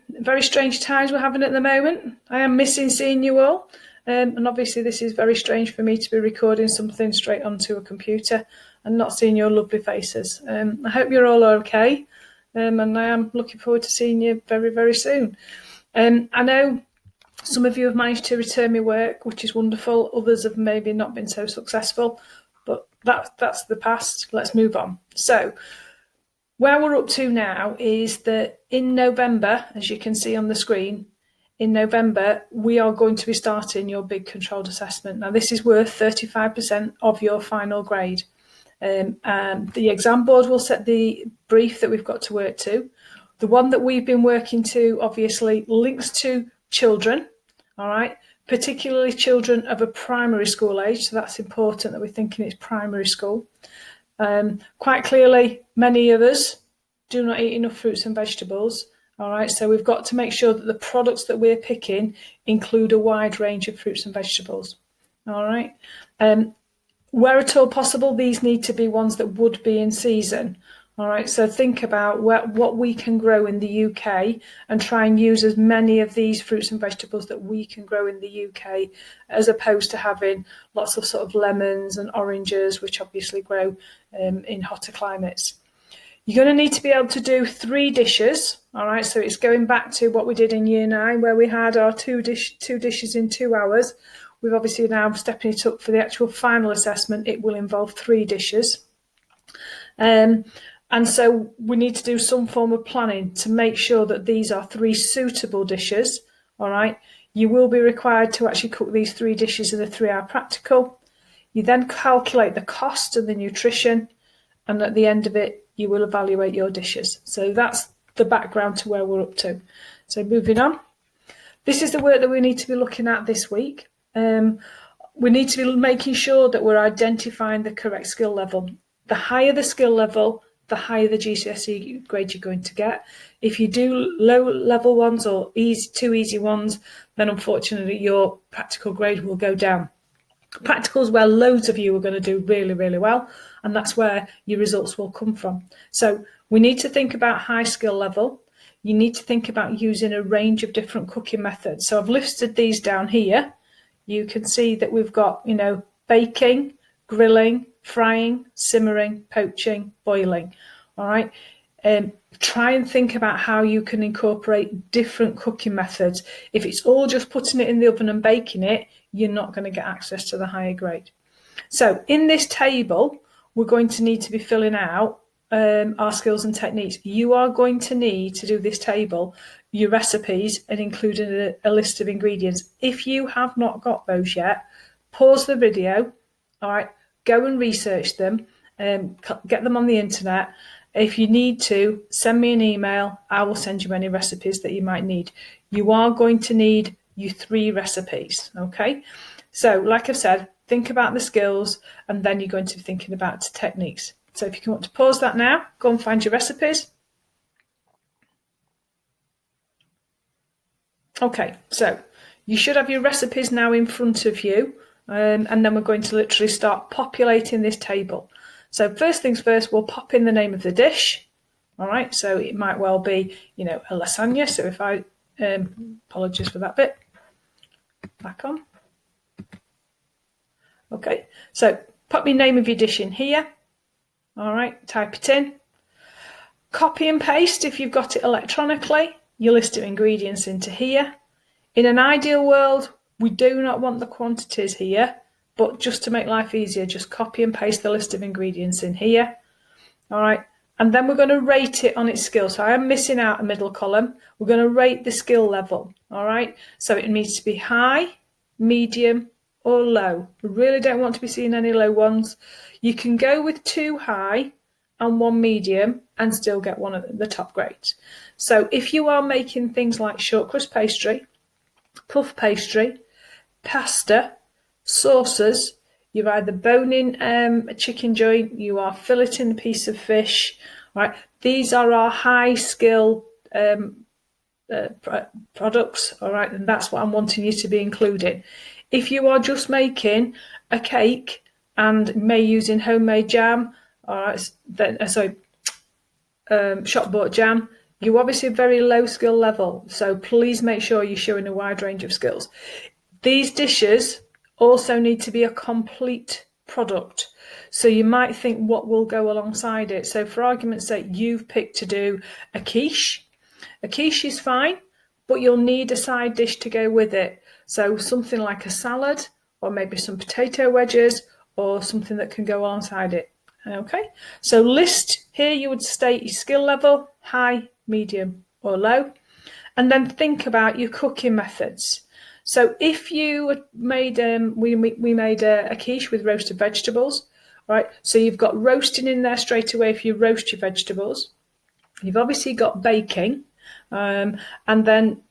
Very strange times we're having at the moment. I am missing seeing you all. And obviously this is very strange for me to be recording something straight onto a computer and not seeing your lovely faces. I hope you're all okay. And I am looking forward to seeing you very, very soon. I know some of you have managed to return me work, which is wonderful. Others have maybe not been so successful, but that's the past. Let's move on. So where we're up to now is that in November, as you can see on the screen, in November, we are going to be starting your big controlled assessment. Now, this is worth 35% of your final grade. And the exam board will set the brief that we've got to work to. The one that we've been working to, obviously, links to children, all right, particularly children of a primary school age. So that's important that we're thinking it's primary school. Quite clearly, many of us do not eat enough fruits and vegetables. All right, so we've got to make sure that the products that we're picking include a wide range of fruits and vegetables. All right, where at all possible, these need to be ones that would be in season. All right, so think about what we can grow in the UK and try and use as many of these fruits and vegetables that we can grow in the UK, as opposed to having lots of sort of lemons and oranges, which obviously grow in hotter climates. You're going to need to be able to do 3 dishes, all right? So it's going back to what we did in Year 9, where we had our two dishes in 2 hours. We've obviously now stepping it up for the actual final assessment. It will involve 3 dishes. And so we need to do some form of planning to make sure that these are 3 suitable dishes, all right? You will be required to actually cook these 3 dishes in a 3-hour practical. You then calculate the cost and the nutrition, and at the end of it, you will evaluate your dishes. So that's the background to where we're up to. So moving on. This is the work that we need to be looking at this week. We need to be making sure that we're identifying the correct skill level. The higher the skill level, the higher the GCSE grade you're going to get. If you do low level ones or too easy ones, then unfortunately your practical grade will go down. Practicals where loads of you are going to do really, really well, and that's where your results will come from. So we need to think about high skill level. You need to think about using a range of different cooking methods. So I've listed these down here. You can see that we've got, baking, grilling, frying, simmering, poaching, boiling. All right. Try and think about how you can incorporate different cooking methods. If it's all just putting it in the oven and baking it, you're not going to get access to the higher grade. So in this table, we're going to need to be filling out our skills and techniques. You are going to need to do this table, your recipes, and including a list of ingredients. If you have not got those yet, pause the video, all right, go and research them, get them on the internet. If you need to, send me an email. I will send you any recipes that you might need. You are going to need your 3 recipes, okay? So, like I've said, think about the skills, and then you're going to be thinking about the techniques. So if you want to pause that now, go and find your recipes. Okay, so you should have your recipes now in front of you, and then we're going to literally start populating this table. So first things first, we'll pop in the name of the dish. All right, so it might well be, a lasagna. So if I, apologies for that bit, back on. Okay, so pop your name of your dish in here. All right, type it in. Copy and paste, if you've got it electronically, your list of ingredients into here. In an ideal world, we do not want the quantities here, but just to make life easier, just copy and paste the list of ingredients in here. All right, and then we're going to rate it on its skill. So I am missing out a middle column. We're going to rate the skill level. All right, so it needs to be high, medium, or low. We really don't want to be seeing any low ones. You can go with 2 high and 1 medium and still get one of the top grades. So if you are making things like short crust pastry, puff pastry, pasta, sauces, you're either boning a chicken joint, you are filleting a piece of fish, right? These are our high skill products, all right? And that's what I'm wanting you to be including. If you are just making a cake and using homemade jam, all right, then shop bought jam, You're obviously a very low skill level, so please make sure you're showing a wide range of skills. These dishes also need to be a complete product. So you might think what will go alongside it. So for argument's sake, you've picked to do a quiche. A quiche is fine, but you'll need a side dish to go with it. So something like a salad, or maybe some potato wedges, or something that can go alongside it. Okay, so list here, you would state your skill level, high, medium, or low, and then think about your cooking methods. So if you made, we made a quiche with roasted vegetables, right? So you've got roasting in there straight away if you roast your vegetables. You've obviously got baking, and then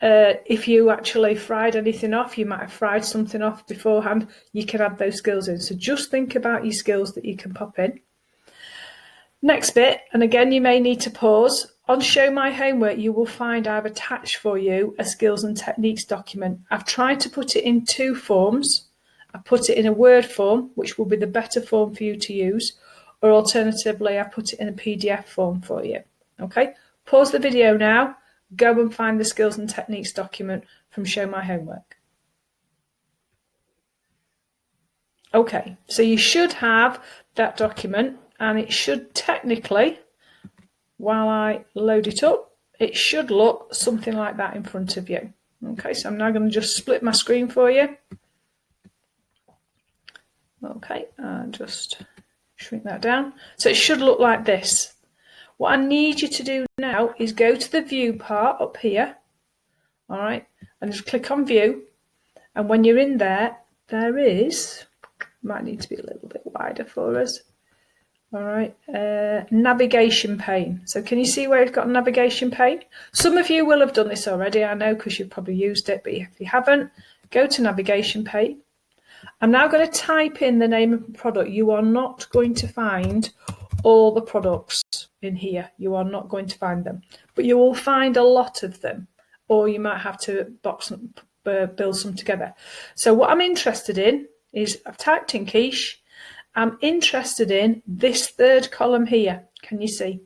if you actually fried anything off, you might have fried something off beforehand, you can add those skills in. So just think about your skills that you can pop in. Next bit, and again, you may need to pause. On Show My Homework, you will find I've attached for you a skills and techniques document. I've tried to put it in two forms. I put it in a Word form, which will be the better form for you to use, or alternatively, I put it in a PDF form for you. Okay, pause the video now, go and find the skills and techniques document from Show My Homework. Okay, so you should have that document, and it should technically, while I load it up, it should look something like that in front of you. Okay, so I'm now going to just split my screen for you. Okay, and just shrink that down. So it should look like this. What I need you to do now is go to the view part up here, all right, and just click on view. And when you're in there, there is, might need to be a little bit wider for us. All right, navigation pane. So can you see where it's got a navigation pane? Some of you will have done this already, I know, because you've probably used it, but if you haven't, go to navigation pane. I'm now going to type in the name of the product. You are not going to find all the products in here. You are not going to find them, but you will find a lot of them, or you might have to build some together. So what I'm interested in is, I've typed in quiche. I'm interested in this third column here. Can you see?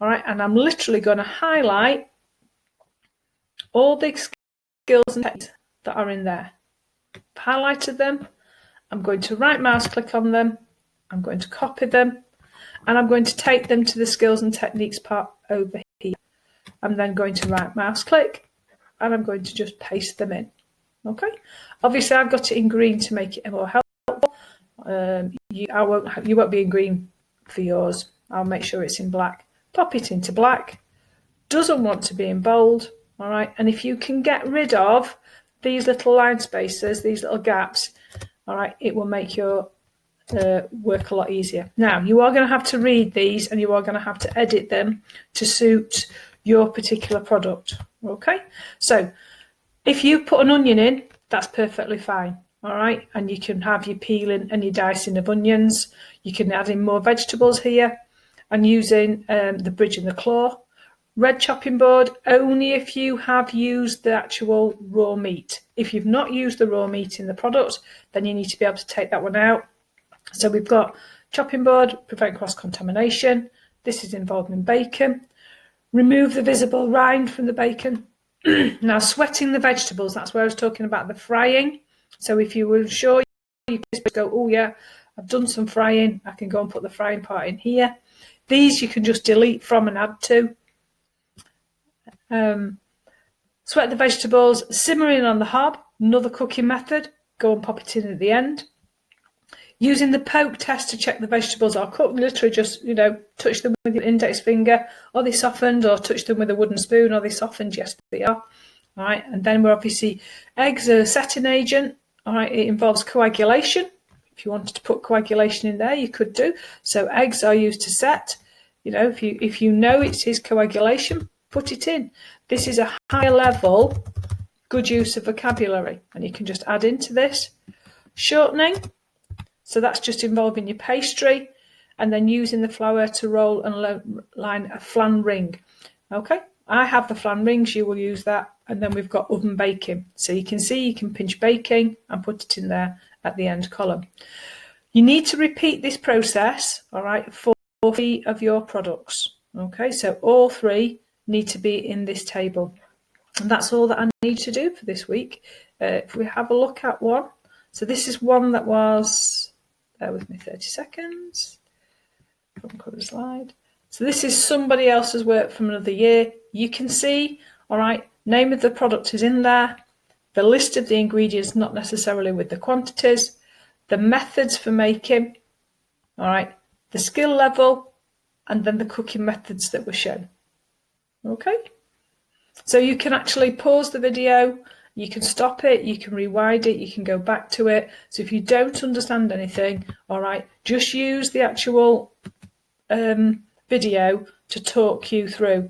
All right, and I'm literally going to highlight all the skills and techniques that are in there. I've highlighted them. I'm going to right mouse click on them. I'm going to copy them, and I'm going to take them to the skills and techniques part over here. I'm then going to right mouse click, and I'm going to just paste them in. Okay, obviously I've got it in green to make it more helpful. You won't be in green for yours. I'll make sure it's in black. Pop it into black. Doesn't want to be in bold. All right, and if you can get rid of these little line spaces, these little gaps, all right, it will make your work a lot easier. Now, you are going to have to read these, and you are going to have to edit them to suit your particular product. Okay, so if you put an onion in, that's perfectly fine. All right, and you can have your peeling and your dicing of onions. You can add in more vegetables here, and using the bridge and the claw. Red chopping board, only if you have used the actual raw meat. If you've not used the raw meat in the product, then you need to be able to take that one out. So we've got chopping board, prevent cross-contamination. This is involved in bacon. Remove the visible rind from the bacon. Now, sweating the vegetables, that's where I was talking about the frying. So if you were sure, you can go, oh yeah, I've done some frying, I can go and put the frying part in here. These you can just delete from and add to. Sweat the vegetables, simmering on the hob, another cooking method, go and pop it in at the end. Using the poke test to check the vegetables are cooked, literally just, touch them with your index finger, or they softened, or touch them with a wooden spoon, or they softened, yes they are. All right, and then we're obviously, eggs are a setting agent. All right, it involves coagulation. If you wanted to put coagulation in there, you could do. So eggs are used to set. If you know it is coagulation, put it in. This is a higher level, good use of vocabulary, and you can just add into this. Shortening, so that's just involving your pastry, and then using the flour to roll and line a flan ring. Okay, I have the flan rings, you will use that. And then we've got oven baking. So you can see you can pinch baking and put it in there at the end column. You need to repeat this process, all right, for 3 of your products. Okay, so all 3 need to be in this table. And that's all that I need to do for this week. If we have a look at one, so this is one that was, bear with me 30 seconds, cover slide. So this is somebody else's work from another year. You can see, all right, name of the product is in there, the list of the ingredients, not necessarily with the quantities, the methods for making, all right, the skill level, and then the cooking methods that were shown. Okay, so you can actually pause the video, you can stop it, you can rewind it, you can go back to it. So if you don't understand anything, all right, just use the actual video to talk you through.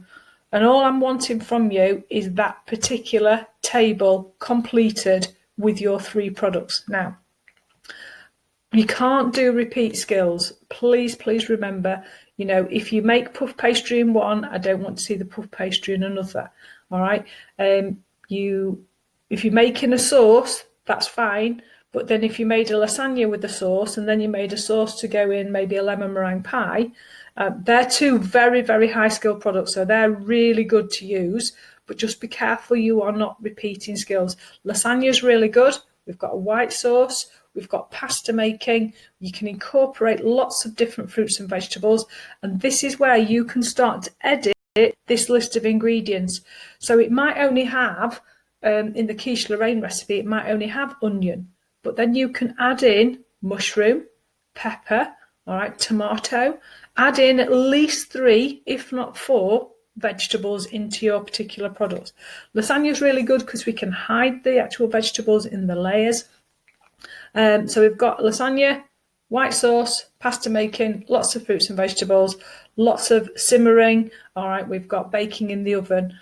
And all I'm wanting from you is that particular table completed with your 3 products. Now, you can't do repeat skills. Please remember, you know, if you make puff pastry in one, I don't want to see the puff pastry in another. All right. If you're making a sauce, that's fine. But then if you made a lasagna with the sauce and then you made a sauce to go in maybe a lemon meringue pie, they're 2 very high skill products. So they're really good to use, but just be careful you are not repeating skills. Lasagna is really good. We've got a white sauce. We've got pasta making. You can incorporate lots of different fruits and vegetables. And this is where you can start to edit this list of ingredients. So it might only have, in the quiche Lorraine recipe, it might only have onion. But then you can add in mushroom, pepper, all right, tomato. Add in at least 3, if not 4, vegetables into your particular products. Lasagna is really good because we can hide the actual vegetables in the layers. So we've got lasagna, white sauce, pasta making, lots of fruits and vegetables, lots of simmering. All right, we've got baking in the oven.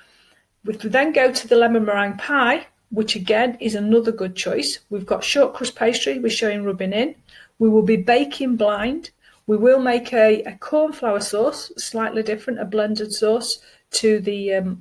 If we then go to the lemon meringue pie, which again is another good choice, we've got short crust pastry, we're showing rubbing in. We will be baking blind. We will make a cornflour sauce, slightly different, a blended sauce to the